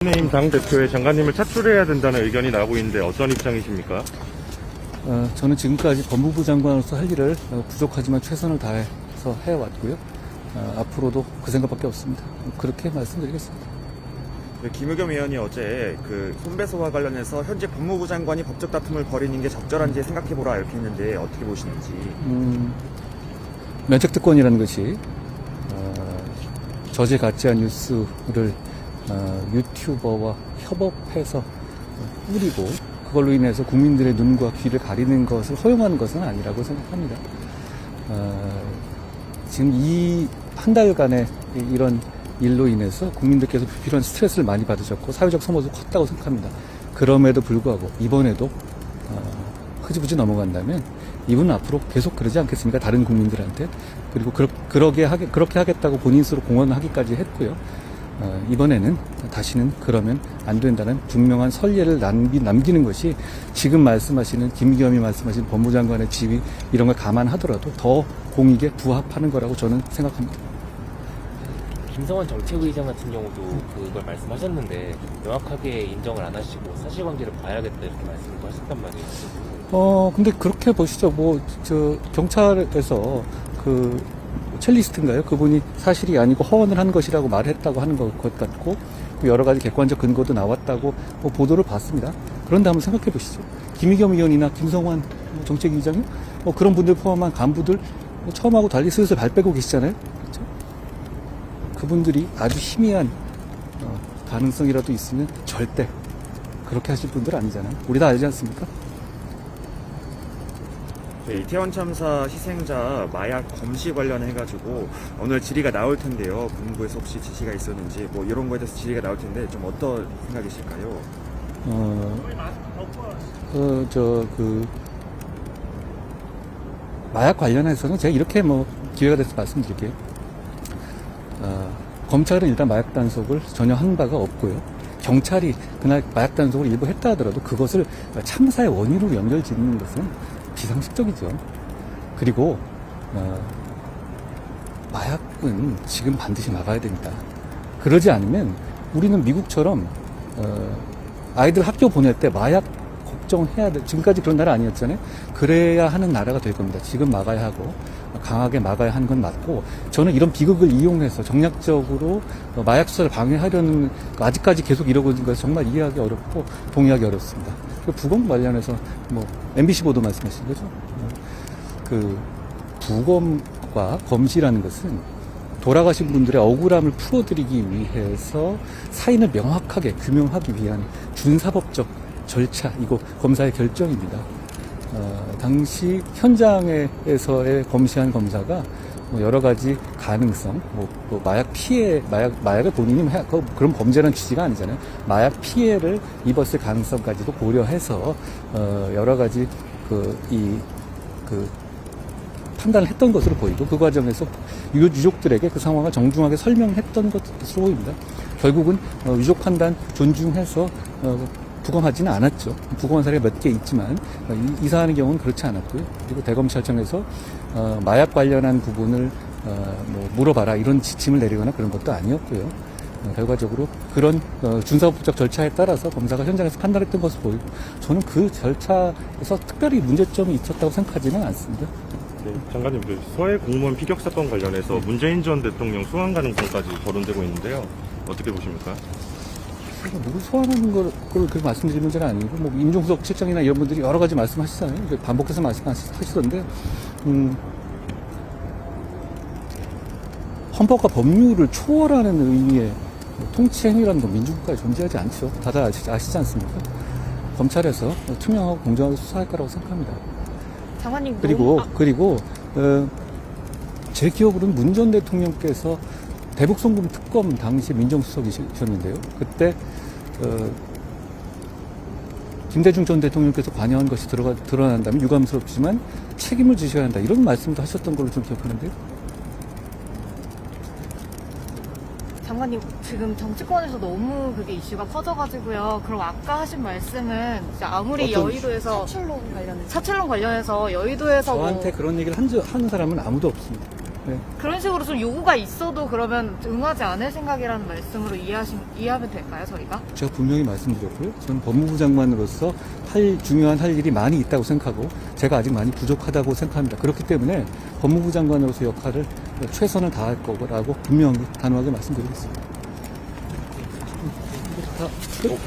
국민의힘 당대표의 장관님을 차출해야 된다는 의견이 나오고 있는데 어떤 입장이십니까? 저는 지금까지 법무부 장관으로서 할 일을 부족하지만 최선을 다해서 해왔고요. 앞으로도 그 생각밖에 없습니다. 그렇게 말씀드리겠습니다. 네, 김의겸 의원이 어제 그 손배소와 관련해서 현재 법무부 장관이 법적 다툼을 벌이는 게 적절한지 생각해보라 이렇게 했는데 어떻게 보시는지. 면책특권이라는 것이 저제 가짜 뉴스를 유튜버와 협업해서 뿌리고 그걸로 인해서 국민들의 눈과 귀를 가리는 것을 허용하는 것은 아니라고 생각합니다. 지금 이 한 달간의 이런 일로 인해서 국민들께서 불필요한 스트레스를 많이 받으셨고 사회적 소모도 컸다고 생각합니다. 그럼에도 불구하고 이번에도 흐지부지 넘어간다면 이분은 앞으로 계속 그러지 않겠습니까? 다른 국민들한테. 그리고 그렇게 하겠다고 본인 스스로 공언하기까지 했고요. 이번에는 다시는 그러면 안 된다는 분명한 선례를 남기는 것이 지금 말씀하시는 김기겸이 말씀하신 법무장관의 지위 이런 걸 감안하더라도 더 공익에 부합하는 거라고 저는 생각합니다. 김성환 정책의장 같은 경우도 그걸 말씀하셨는데 명확하게 인정을 안 하시고 사실관계를 봐야겠다 이렇게 말씀을 하셨단 말이에요. 근데 그렇게 보시죠. 경찰에서 첼리스트인가요? 그분이 사실이 아니고 허언을 한 것이라고 말했다고 하는 것 같고 여러 가지 객관적 근거도 나왔다고 보도를 봤습니다. 그런데 한번 생각해 보시죠. 김의겸 의원이나 김성환 정책위의장이 그런 분들 포함한 간부들 처음하고 달리 슬슬 발 빼고 계시잖아요. 그렇죠? 그분들이 아주 희미한 가능성이라도 있으면 절대 그렇게 하실 분들 아니잖아요. 우리 다 알지 않습니까? 네, 이태원 참사 희생자 마약 검시 관련해가지고 오늘 질의가 나올 텐데요. 본부에서 혹시 지시가 있었는지 뭐 이런 거에 대해서 질의가 나올 텐데 좀 어떤 생각이실까요? 마약 관련해서는 제가 이렇게 기회가 돼서 말씀드릴게요. 검찰은 일단 마약 단속을 전혀 한 바가 없고요. 경찰이 그날 마약 단속을 일부 했다 하더라도 그것을 참사의 원인으로 연결 짓는 것은 비상식적이죠. 그리고 마약은 지금 반드시 막아야 됩니다. 그러지 않으면 우리는 미국처럼 아이들 학교 보낼 때 마약 걱정해야 돼. 지금까지 그런 나라 아니었잖아요. 그래야 하는 나라가 될 겁니다. 지금 막아야 하고 강하게 막아야 하는 건 맞고 저는 이런 비극을 이용해서 정략적으로 마약 수사를 방해하려는 아직까지 계속 이러고 있는 것을 정말 이해하기 어렵고 동의하기 어렵습니다. 부검 관련해서 MBC 보도 말씀하신 거죠. 부검과 검시라는 것은 돌아가신 분들의 억울함을 풀어드리기 위해서 사인을 명확하게 규명하기 위한 준사법적 절차, 이거 검사의 결정입니다. 당시 현장에서의 검시한 검사가 여러 가지 가능성, 마약 피해, 마약을 본인이 그런 범죄라는 취지가 아니잖아요. 마약 피해를 입었을 가능성까지도 고려해서, 여러 가지 판단을 했던 것으로 보이고, 그 과정에서 유족들에게 그 상황을 정중하게 설명했던 것으로 보입니다. 결국은, 유족 판단 존중해서, 부검하지는 않았죠. 부검한 사례가 몇 개 있지만 이사하는 경우는 그렇지 않았고요. 그리고 대검찰청에서 마약 관련한 부분을 물어봐라 이런 지침을 내리거나 그런 것도 아니었고요. 결과적으로 그런 준사법적 절차에 따라서 검사가 현장에서 판단했던 것을 보이고 저는 그 절차에서 특별히 문제점이 있었다고 생각하지는 않습니다. 네, 장관님, 서해 공무원 피격 사건 관련해서 문재인 전 대통령 소환 가능성까지 거론되고 있는데요. 어떻게 보십니까? 누굴 소환하는 걸 그렇게 말씀드리는 문제는 아니고, 임종석 실장이나 이런 분들이 여러 가지 말씀하시잖아요. 반복해서 말씀하시던데, 헌법과 법률을 초월하는 의미의 통치행위라는 건 민주국가에 존재하지 않죠. 다들 아시지 않습니까? 검찰에서 투명하고 공정하게 수사할 거라고 생각합니다. 장관님, 그리고, 제 기억으로는 문 전 대통령께서 대북송금 특검 당시 민정수석이셨는데요. 그때 김대중 전 대통령께서 관여한 것이 드러난다면 유감스럽지만 책임을 지셔야 한다. 이런 말씀도 하셨던 걸로 좀 기억하는데요. 장관님, 지금 정치권에서 너무 그게 이슈가 커져가지고요. 그럼 아까 하신 말씀은 아무리 여의도에서 차출론 관련해서 여의도에서 저한테 그런 얘기를 하는 사람은 아무도 없습니다. 네. 그런 식으로 좀 요구가 있어도 그러면 응하지 않을 생각이라는 말씀으로 이해하면 될까요, 저희가? 제가 분명히 말씀드렸고요. 저는 법무부 장관으로서 중요한 할 일이 많이 있다고 생각하고 제가 아직 많이 부족하다고 생각합니다. 그렇기 때문에 법무부 장관으로서 역할을 최선을 다할 거라고 분명히 단호하게 말씀드리겠습니다. 다 끝?